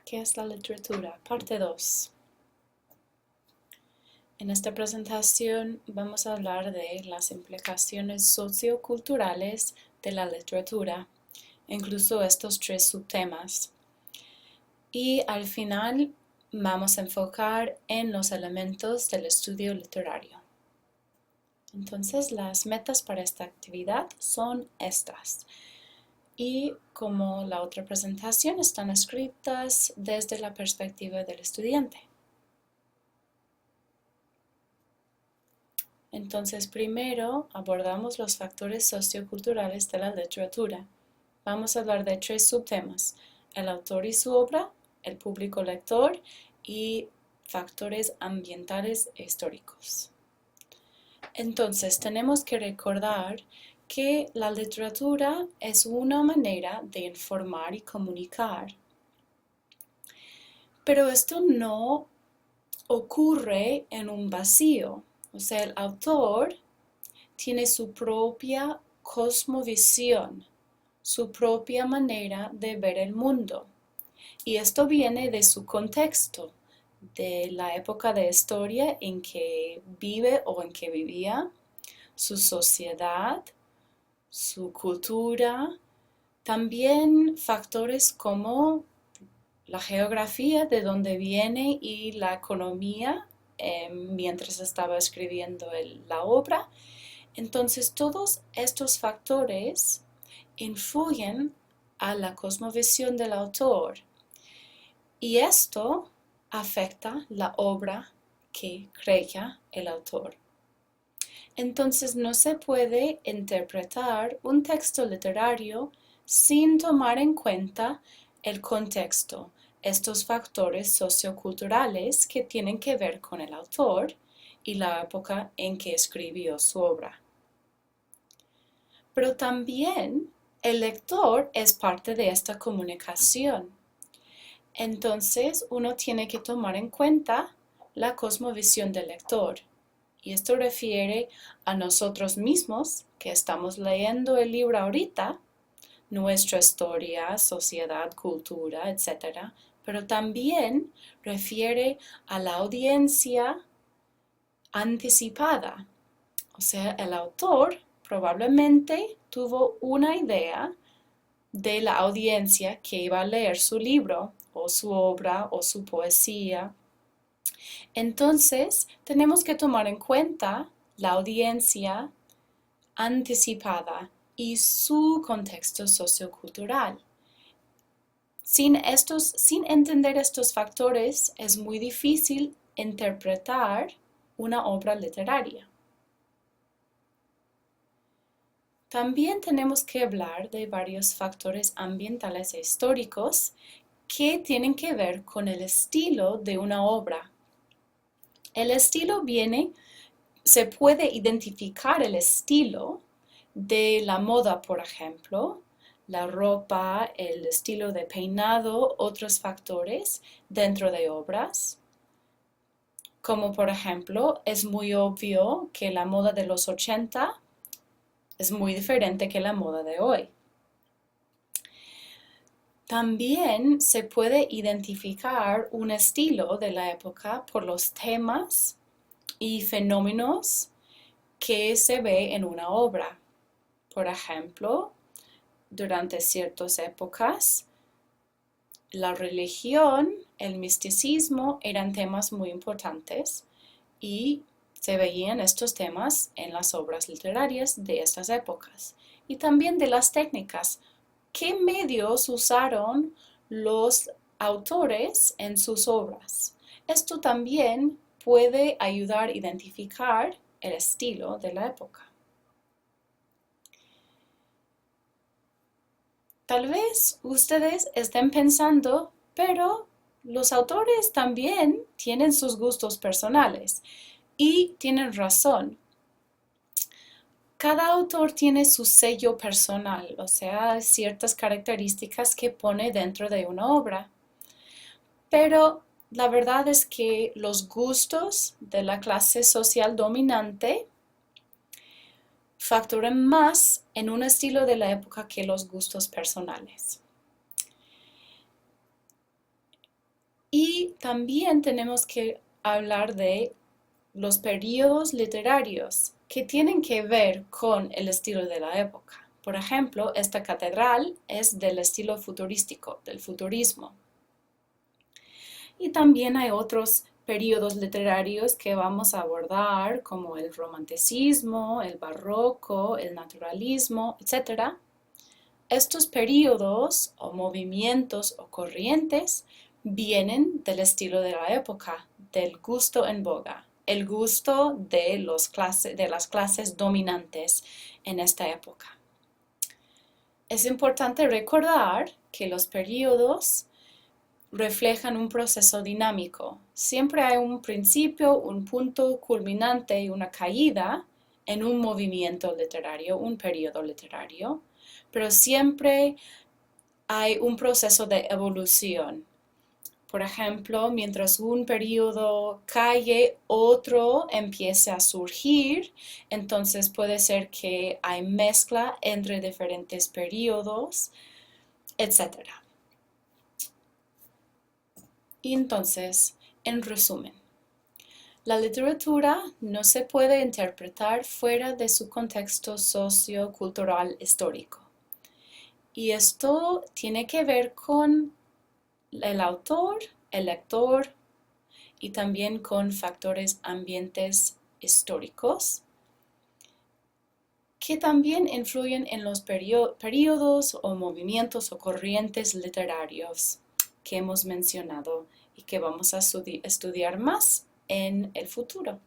¿Qué es la literatura? Parte 2. En esta presentación vamos a hablar de las implicaciones socioculturales de la literatura, incluso estos 3 subtemas. Y al final vamos a enfocar en los elementos del estudio literario. Entonces, las metas para esta actividad son estas. Y como la otra presentación, están escritas desde la perspectiva del estudiante. Entonces, primero abordamos los factores socioculturales de la literatura. Vamos a hablar de 3 subtemas: el autor y su obra, el público lector y factores ambientales e históricos. Entonces, tenemos que recordar que la literatura es una manera de informar y comunicar. Pero esto no ocurre en un vacío. O sea, el autor tiene su propia cosmovisión, su propia manera de ver el mundo. Y esto viene de su contexto, de la época de historia en que vive o en que vivía, su sociedad, su cultura, también factores como la geografía, de dónde viene, y la economía, mientras estaba escribiendo la obra. Entonces, todos estos factores influyen a la cosmovisión del autor y esto afecta la obra que crea el autor. Entonces, no se puede interpretar un texto literario sin tomar en cuenta el contexto, estos factores socioculturales que tienen que ver con el autor y la época en que escribió su obra. Pero también el lector es parte de esta comunicación. Entonces, uno tiene que tomar en cuenta la cosmovisión del lector. Y esto refiere a nosotros mismos, que estamos leyendo el libro ahorita, nuestra historia, sociedad, cultura, etc. Pero también refiere a la audiencia anticipada. O sea, el autor probablemente tuvo una idea de la audiencia que iba a leer su libro, o su obra, o su poesía. Entonces, tenemos que tomar en cuenta la audiencia anticipada y su contexto sociocultural. Sin entender estos factores, es muy difícil interpretar una obra literaria. También tenemos que hablar de varios factores ambientales e históricos que tienen que ver con el estilo de una obra. El estilo se puede identificar el estilo de la moda, por ejemplo, la ropa, el estilo de peinado, otros factores dentro de obras. Como por ejemplo, es muy obvio que la moda de los 80 es muy diferente que la moda de hoy. También se puede identificar un estilo de la época por los temas y fenómenos que se ve en una obra. Por ejemplo, durante ciertas épocas, la religión, el misticismo eran temas muy importantes y se veían estos temas en las obras literarias de estas épocas. Y también de las técnicas. ¿Qué medios usaron los autores en sus obras? Esto también puede ayudar a identificar el estilo de la época. Tal vez ustedes estén pensando, pero los autores también tienen sus gustos personales y tienen razón. Cada autor tiene su sello personal, o sea, ciertas características que pone dentro de una obra. Pero la verdad es que los gustos de la clase social dominante facturan más en un estilo de la época que los gustos personales. también tenemos que hablar de los periodos literarios que tienen que ver con el estilo de la época. Por ejemplo, esta catedral es del estilo futurístico, del futurismo. Y también hay otros periodos literarios que vamos a abordar, como el romanticismo, el barroco, el naturalismo, etc. Estos periodos o movimientos o corrientes vienen del estilo de la época, del gusto en boga, el gusto de las clases dominantes en esta época. Es importante recordar que los periodos reflejan un proceso dinámico. Siempre hay un principio, un punto culminante y una caída en un movimiento literario, un periodo literario, pero siempre hay un proceso de evolución. Por ejemplo, mientras un periodo cae, otro empiece a surgir, entonces puede ser que hay mezcla entre diferentes periodos, etc. Y entonces, en resumen, la literatura no se puede interpretar fuera de su contexto sociocultural histórico. Y esto tiene que ver con el autor, el lector y también con factores ambientes históricos que también influyen en los periodos o movimientos o corrientes literarios que hemos mencionado y que vamos a estudiar más en el futuro.